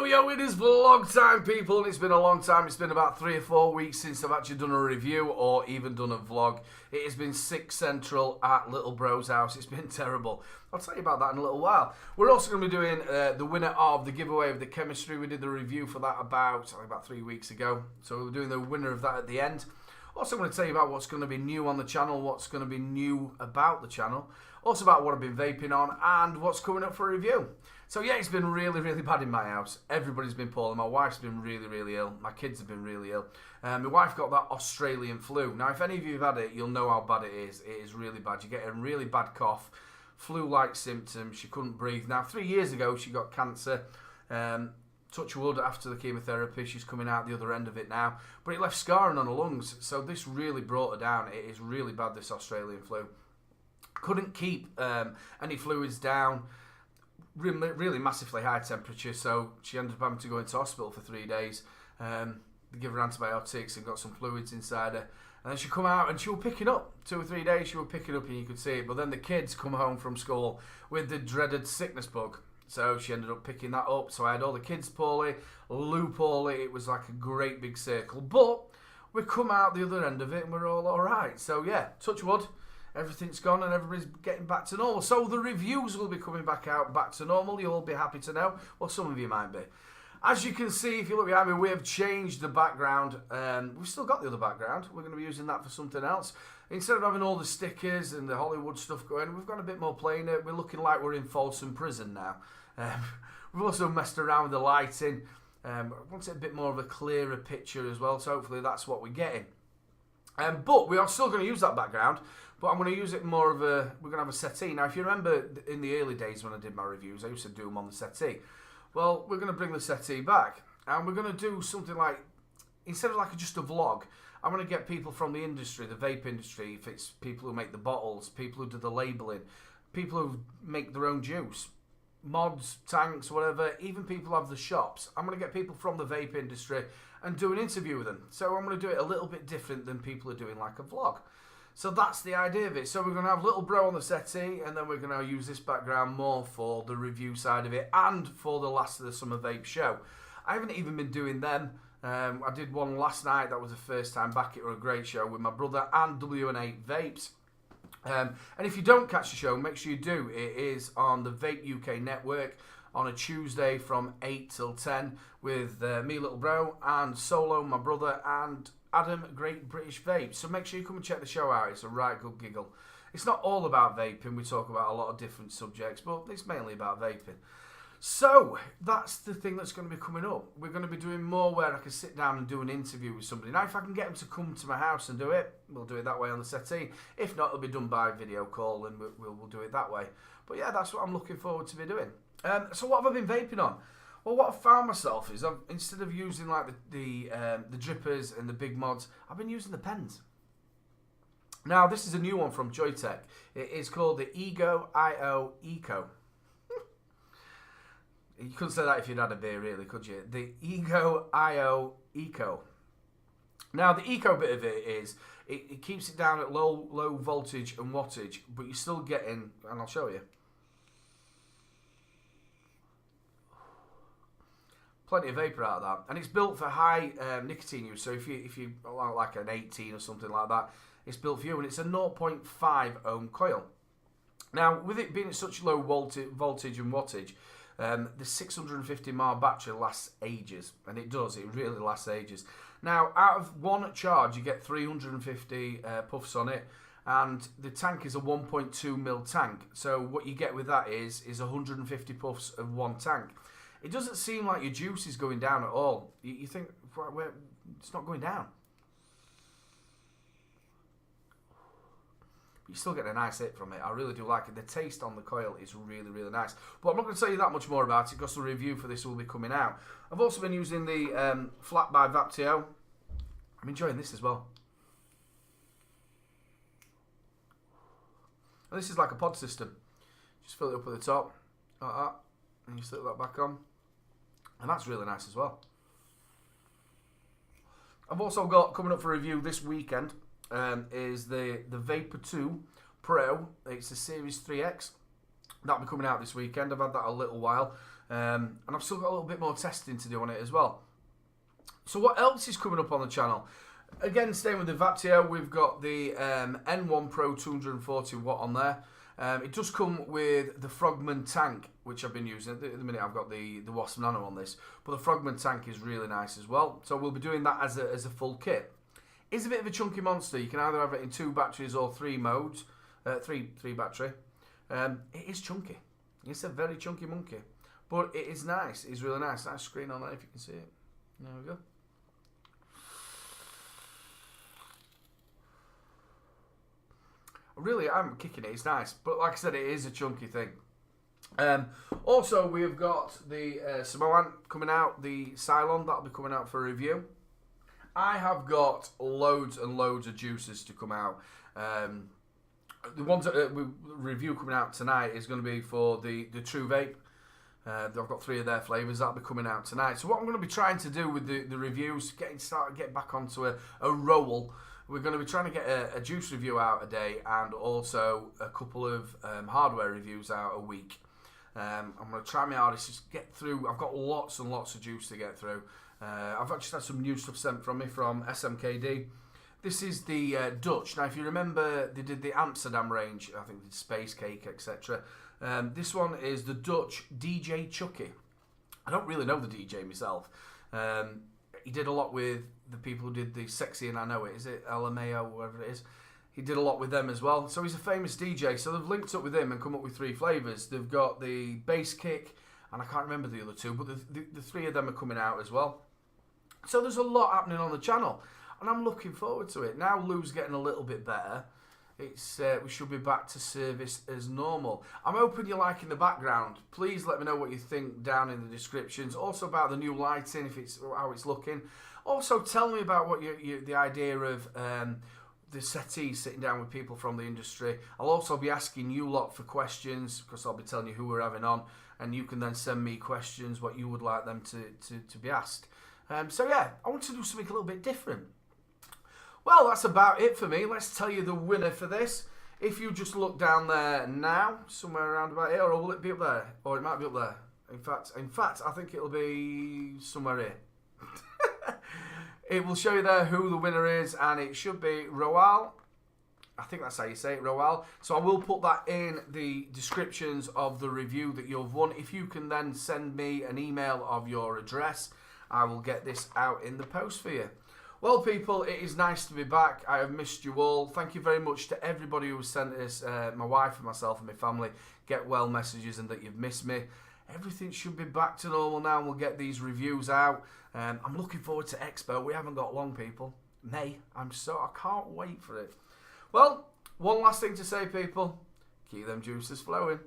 Yo, it is vlog time, people. It's been a long time. It's been about 3 or 4 weeks since I've actually done a review or even done a vlog. It has been 6 Central at Little Bro's house. It's been terrible. I'll tell you about that in a little while. We're also going to be doing the winner of the giveaway of the chemistry. We did the review for that about 3 weeks ago. So we're doing the winner of that at the end. Also, I'm going to tell you about what's going to be new on the channel, what's going to be new about the channel, also about what I've been vaping on, and what's coming up for a review. So yeah, it's been really, really bad in my house. Everybody's been poorly. My wife's been really, really ill. My kids have been really ill. My wife got that Australian flu. Now, if any of you have had it, you'll know how bad it is. It is really bad. You get a really bad cough, flu-like symptoms. She couldn't breathe. Now, 3 years ago, she got cancer. Touch wood, after the chemotherapy, she's coming out the other end of it now. But it left scarring on her lungs, so this really brought her down. It is really bad, this Australian flu. Couldn't keep any fluids down. Really massively high temperature, so she ended up having to go into hospital for 3 days. They give her antibiotics and got some fluids inside her. And then she come out and she was picking up. 2 or 3 days she was picking up and you could see it. But then the kids come home from school with the dreaded sickness bug. So she ended up picking that up. So I had all the kids poorly, Lou poorly. It was like a great big circle. But we come out the other end of it and we're all alright. So yeah, touch wood. Everything's gone and everybody's getting back to normal. So the reviews will be coming back out back to normal. You'll all be happy to know. Well, some of you might be. As you can see, if you look behind me, we have changed the background. We've still got the other background. We're going to be using that for something else. Instead of having all the stickers and the Hollywood stuff going, we've got a bit more plain. We're looking like we're in Folsom Prison now. We've also messed around with the lighting. I want it a bit more of a clearer picture as well. So hopefully that's what we're getting. But we are still going to use that background. But I'm going to use it more of a, we're going to have a settee. Now, if you remember in the early days when I did my reviews, I used to do them on the settee. Well, we're going to bring the settee back. And we're going to do something like, instead of like just a vlog, I'm going to get people from the industry, the vape industry, if it's people who make the bottles, people who do the labelling, people who make their own juice, mods, tanks, whatever, even people who have the shops. I'm going to get people from the vape industry and do an interview with them. So I'm going to do it a little bit different than people are doing like a vlog. So that's the idea of it. So we're going to have Little Bro on the settee, and then we're going to use this background more for the review side of it and for the last of the Summer Vape show. I haven't even been doing them. I did one last night. That was the first time back. It was a great show with my brother and WN8 Vapes. And if you don't catch the show, make sure you do. It is on the Vape UK network on a Tuesday from 8 till 10 with me, Little Bro, and Soulohm, my brother, and Adam, Great British Vape. So make sure you come and check the show out. It's a right good giggle. It's not all about vaping. We talk about a lot of different subjects, but it's mainly about vaping. So that's the thing that's going to be coming up. We're going to be doing more where I can sit down and do an interview with somebody. Now, if I can get them to come to my house and do it, we'll do it that way on the settee. If not, it'll be done by video call and we'll do it that way. But yeah, that's what I'm looking forward to be doing. So what have I been vaping on? Well, what I found myself is instead of using like the drippers and the big mods, I've been using the pens. Now, this is a new one from Joytech. It is called the Ego IO Eco. You couldn't say that if you'd had a beer, really, could you? The Ego IO Eco. Now, the eco bit of it is, it keeps it down at low voltage and wattage, but you're still getting, and I'll show you, plenty of vapor out of that, and it's built for high nicotine use. So if you like an 18 or something like that, it's built for you, and it's a 0.5 ohm coil. Now, with it being at such low voltage and wattage, the 650 mAh battery lasts ages, and it does. It really lasts ages. Now, out of one charge, you get 350 puffs on it, and the tank is a 1.2 mil tank. So what you get with that is 150 puffs of one tank. It doesn't seem like your juice is going down at all. You think, well, it's not going down. But you still get a nice hit from it. I really do like it. The taste on the coil is really, really nice. But I'm not going to tell you that much more about it because the review for this will be coming out. I've also been using the Flat by Vaptio. I'm enjoying this as well. And this is like a pod system. Just fill it up at the top, like that, and you slip that back on. And that's really nice as well. I've also got, coming up for review this weekend, is the Vapor 2 Pro. It's the Series 3X. That'll be coming out this weekend. I've had that a little while. And I've still got a little bit more testing to do on it as well. So what else is coming up on the channel? Again, staying with the Vapes, we've got the N1 Pro 240 watt on there. It does come with the Frogman tank, which I've been using. At the minute I've got the Wasp Nano on this, but the Frogman tank is really nice as well. So we'll be doing that as a full kit. It's a bit of a chunky monster. You can either have it in 2 batteries or 3 modes. 3 battery. It is chunky. It's a very chunky monkey. But it is nice. It's really nice. Nice screen on there if you can see it. There we go. Really, I'm kicking it. It's nice. But like I said, it is a chunky thing. Also, we've got the Samoan coming out. The soulohm, that'll be coming out for review. I have got loads and loads of juices to come out. The ones that we review coming out tonight is going to be for the True Vape. I've got 3 of their flavours that'll be coming out tonight. So what I'm going to be trying to do with the reviews, get back onto a roll. We're going to be trying to get a juice review out a day and also a couple of hardware reviews out a week. I'm going to try my hardest to get through. I've got lots and lots of juice to get through. I've actually had some new stuff sent from me from SMKD. This is the Dutch. Now, if you remember, they did the Amsterdam range. I think they did Space Cake, etc. This one is the Dutch DJ Chucky. I don't really know the DJ myself. He did a lot with the people who did the Sexy and I Know It. Is it LMAO, whatever it is? He did a lot with them as well. So he's a famous DJ. So they've linked up with him and come up with 3 flavours. They've got the Bass Kick, and I can't remember the other 2, but the 3 of them are coming out as well. So there's a lot happening on the channel, and I'm looking forward to it. Now Lou's getting a little bit better. We should be back to service as normal. I'm hoping you're liking the background. Please let me know what you think down in the descriptions. Also about the new lighting, how it's looking. Also tell me about what the idea of the settee, sitting down with people from the industry. I'll also be asking you lot for questions, because I'll be telling you who we're having on, and you can then send me questions what you would like them to be asked. So yeah, I want to do something a little bit different. Well, that's about it for me. Let's tell you the winner for this. If you just look down there now, somewhere around about here, or will it be up there? Or it might be up there. In fact, I think it'll be somewhere here. It will show you there who the winner is, and it should be Roal. I think that's how you say it, Roal. So I will put that in the descriptions of the review that you've won. If you can then send me an email of your address, I will get this out in the post for you. Well, people, it is nice to be back. I have missed you all. Thank you very much to everybody who sent us, my wife and myself and my family, get well messages and that you've missed me. Everything should be back to normal now, and we'll get these reviews out. I'm looking forward to Expo. We haven't got long, people. May. I can't wait for it. Well, one last thing to say, people. Keep them juices flowing.